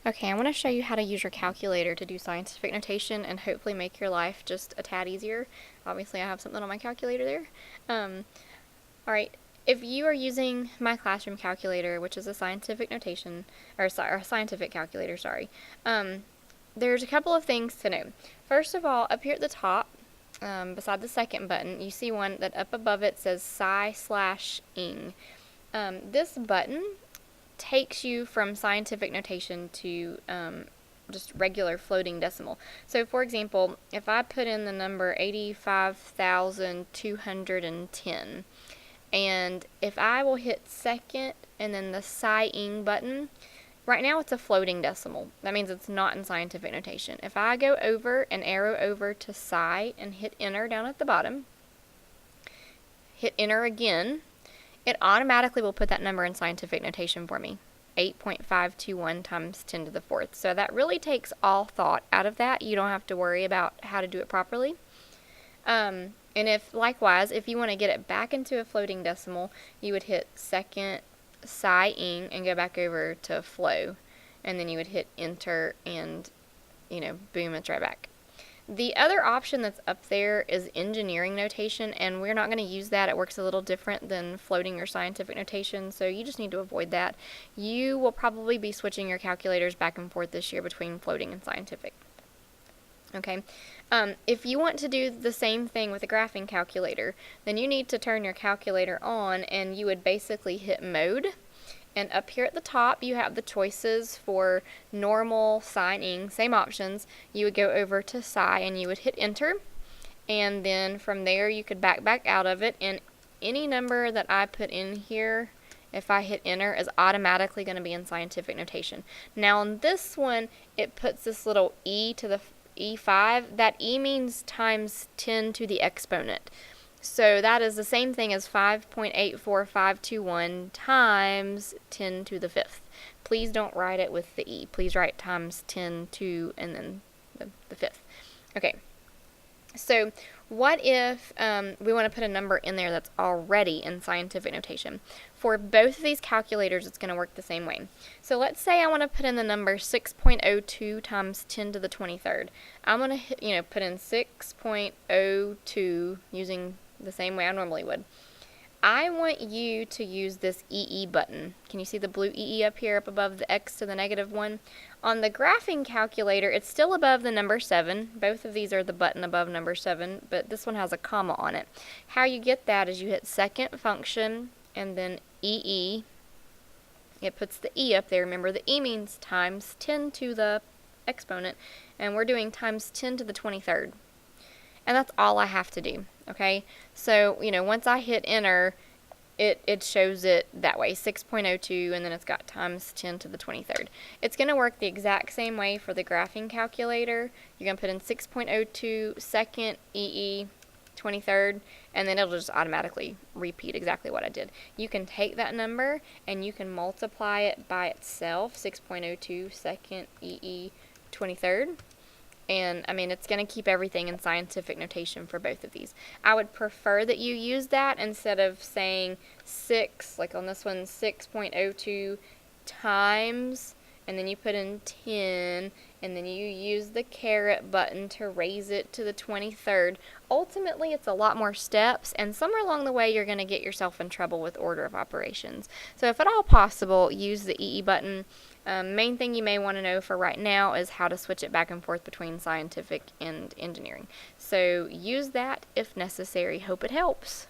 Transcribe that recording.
Okay, I want to show you how to use your calculator to do scientific notation and hopefully make your life just a tad easier. Obviously, I have something on my calculator there. Alright, if you are using my classroom calculator, which is a scientific notation, or a scientific calculator, sorry, there's a couple of things to know. First of all, up here at the top, beside the second button, you see one that up above it says sci/ing. This button takes you from scientific notation to just regular floating decimal. So for example, if I put in the number 85,210, and if I will hit second and then the sci-ing button, right now it's a floating decimal. That means it's not in scientific notation. If I go over and arrow over to sci and hit enter down at the bottom, hit enter again, it automatically will put that number in scientific notation for me. 8.521 times 10 to the fourth. So that really takes all thought out of that. You don't have to worry about how to do it properly. And if, likewise, if you want to get it back into a floating decimal, you would hit second sci-ing and go back over to flow. And then you would hit enter and, boom, it's right back. The other option that's up there is engineering notation, and we're not going to use that. It works a little different than floating or scientific notation, so you just need to avoid that. You will probably be switching your calculators back and forth this year between floating and scientific. Okay, if you want to do the same thing with a graphing calculator, then you need to turn your calculator on, and you would basically hit mode. And up here at the top, you have the choices for normal, sci-ing, same options. You would go over to sci and you would hit enter. And then from there, you could back out of it. And any number that I put in here, if I hit enter, is automatically going to be in scientific notation. Now on this one, it puts this little e to the e5. That e means times 10 to the exponent. So that is the same thing as 5.84521 times 10 to the fifth. Please don't write it with the e. Please write times 10 to and then the fifth. Okay. So what if we want to put a number in there that's already in scientific notation? For both of these calculators, it's going to work the same way. So let's say I want to put in the number 6.02 times 10 to the 23rd. I'm going to put in 6.02 using the same way I normally would. I want you to use this EE button. Can you see the blue EE up here up above the X to the -1? On the graphing calculator, it's still above the number 7. Both of these are the button above number 7, but this one has a comma on it. How you get that is you hit second function and then EE. It puts the E up there. Remember, the E means times 10 to the exponent, and we're doing times 10 to the 23rd. And that's all I have to do, okay? So, once I hit enter, it shows it that way, 6.02, and then it's got times 10 to the 23rd. It's going to work the exact same way for the graphing calculator. You're going to put in 6.02, second, EE, 23rd, and then it'll just automatically repeat exactly what I did. You can take that number and you can multiply it by itself, 6.02, second, EE, 23rd. And it's going to keep everything in scientific notation for both of these. I would prefer that you use that instead of saying 6, like on this one, 6.02 times, and then you put in 10, and then you use the caret button to raise it to the 23rd. Ultimately, it's a lot more steps, and somewhere along the way, you're going to get yourself in trouble with order of operations. So if at all possible, use the EE button. Main thing you may want to know for right now is how to switch it back and forth between scientific and engineering. So use that if necessary. Hope it helps.